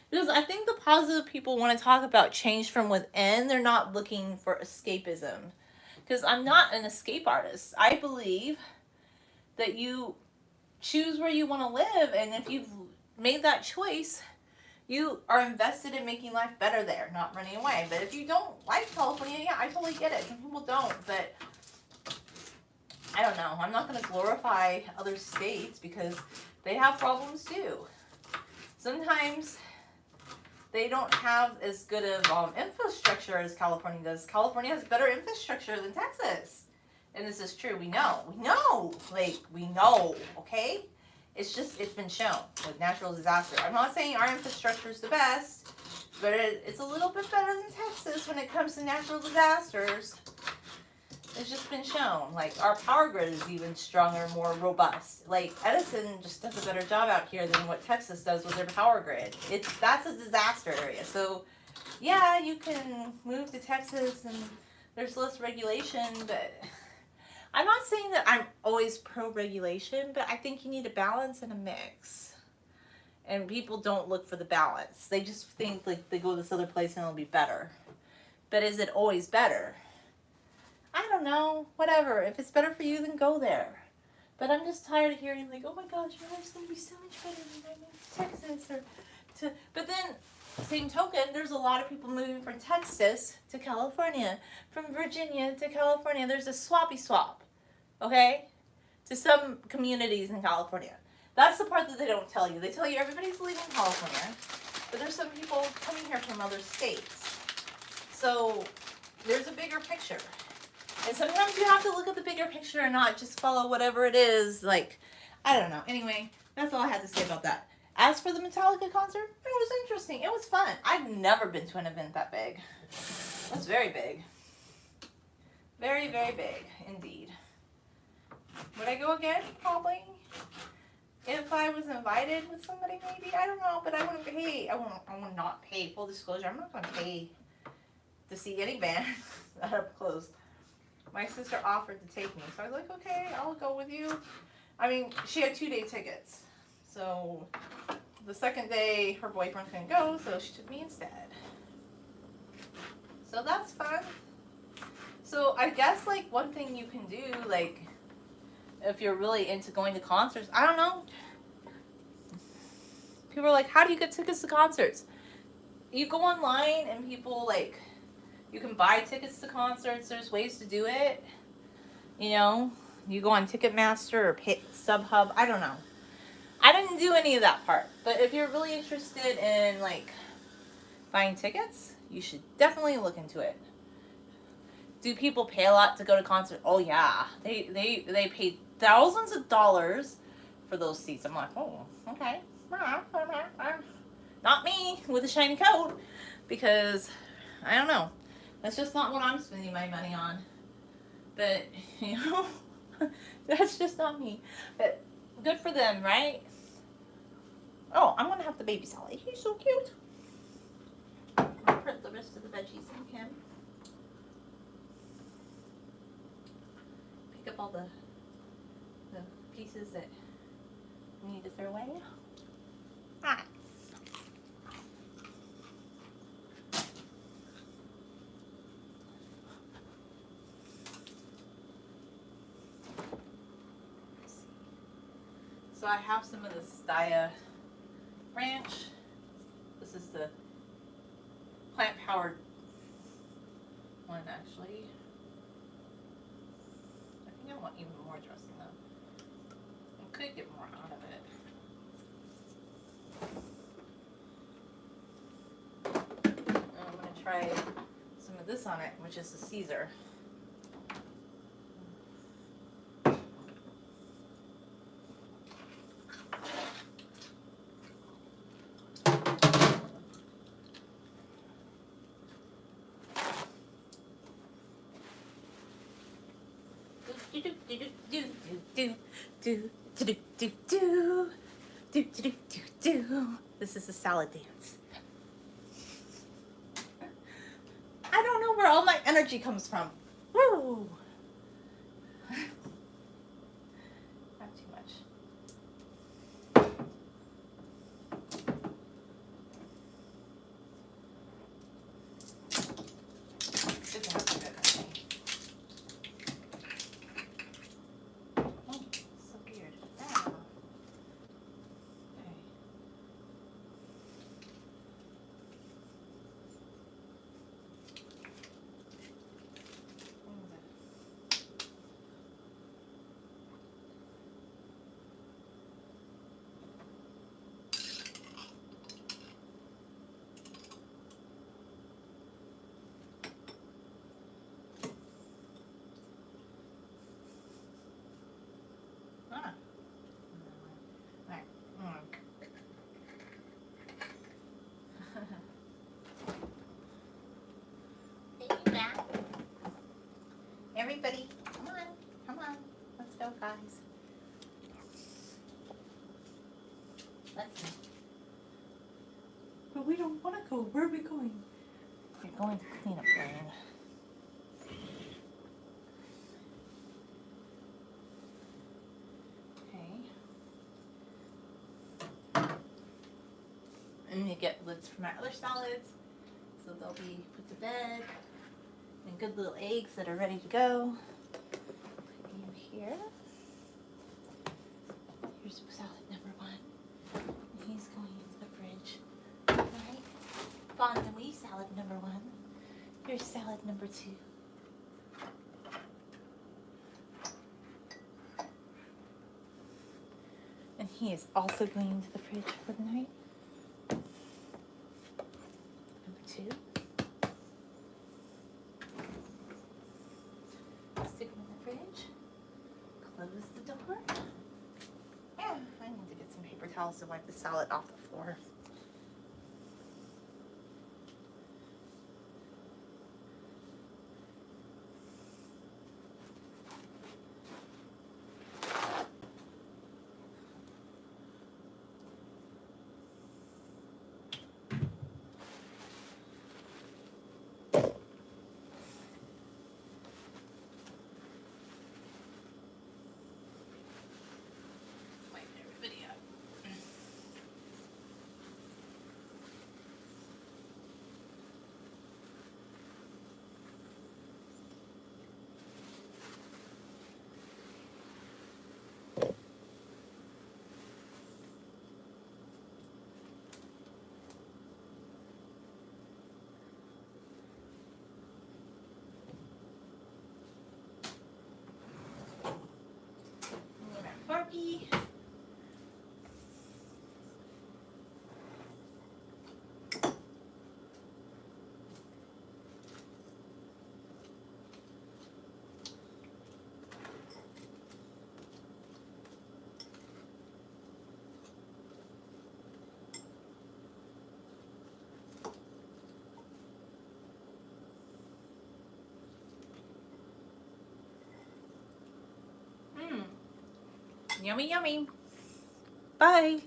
Because I think the positive people want to talk about change from within. They're not looking for escapism. Because I'm not an escape artist. I believe that you choose where you want to live. And if you've made that choice, you are invested in making life better there, not running away. But if you don't like California, yeah, I totally get it. Some people don't, but I don't know. I'm not going to glorify other states because they have problems too. Sometimes they don't have as good of infrastructure as California does. California has better infrastructure than Texas. And this is true. We know. Like, we know, okay? It's been shown with natural disaster. I'm not saying our infrastructure is the best, but it's a little bit better than Texas when it comes to natural disasters. It's just been shown. Like, our power grid is even stronger, more robust. Like, Edison just does a better job out here than what Texas does with their power grid. That's a disaster area. So, yeah, you can move to Texas and there's less regulation, but I'm not saying that I'm always pro-regulation, but I think you need a balance and a mix. And people don't look for the balance. They just think, like, they go to this other place and it'll be better. But is it always better? I don't know. Whatever. If it's better for you, then go there. But I'm just tired of hearing, like, oh my gosh, your life's going to be so much better when I move to Texas. But then, same token, there's a lot of people moving from Texas to California, from Virginia to California. There's a swappy swap, okay, to some communities in California. That's the part that they don't tell you. They tell you everybody's leaving California, but there's some people coming here from other states. So there's a bigger picture. And sometimes you have to look at the bigger picture and not just follow whatever it is. Like, I don't know. Anyway, that's all I had to say about that. As for the Metallica concert, it was interesting. It was fun. I've never been to an event that big. It was very big. Very, very big, indeed. Would I go again? Probably. If I was invited with somebody, maybe. I don't know, but I wouldn't pay. I would not pay. Full disclosure, I'm not going to pay to see any band that are closed. My sister offered to take me, so I was like, okay, I'll go with you. I mean, she had 2-day tickets. So the second day, her boyfriend couldn't go, so she took me instead. So that's fun. So I guess, like, one thing you can do, like, if you're really into going to concerts, I don't know. People are like, how do you get tickets to concerts? You go online and people, like, you can buy tickets to concerts. There's ways to do it. You know, you go on Ticketmaster or StubHub. I don't know. I didn't do any of that part. But if you're really interested in, like, buying tickets, you should definitely look into it. Do people pay a lot to go to concerts? Oh, yeah. They pay thousands of dollars for those seats. I'm like, oh, okay. Not me with a shiny coat. Because, I don't know. That's just not what I'm spending my money on. But, you know, that's just not me. But good for them, right? Oh, I'm going to have the baby salad. He's so cute. I'll put the rest of the veggies in him. up all the pieces that we need to throw away. Ah. So I have some of this Staya ranch. This is the plant-powered one, actually. I think I want even more dressing though. I could get more out of it. And I'm going to try some of this on it, which is the Caesar. This is a salad dance. I don't know where all my energy comes from. Woo! Not too much. It's not too good, I think. Oh, so weird. Ah. Okay. Ah. Alright. Everybody, come on, let's go, guys. Let's go. But we don't want to go. Where are we going? We're going to clean up lane. Okay. And you get lids for my other salads, so they'll be put to bed. And good little eggs that are ready to go. Put you here. Here's salad number 1. And he's going into the fridge. Alright. Bon Nuit salad number 1. Here's salad number 2. And he is also going into the fridge for the night. Number 2. Stick him in the fridge. Close the door. Yeah, I need to get some paper towels to wipe the salad off the floor. Wipe everybody up. Barbie. Yummy, yummy. Bye.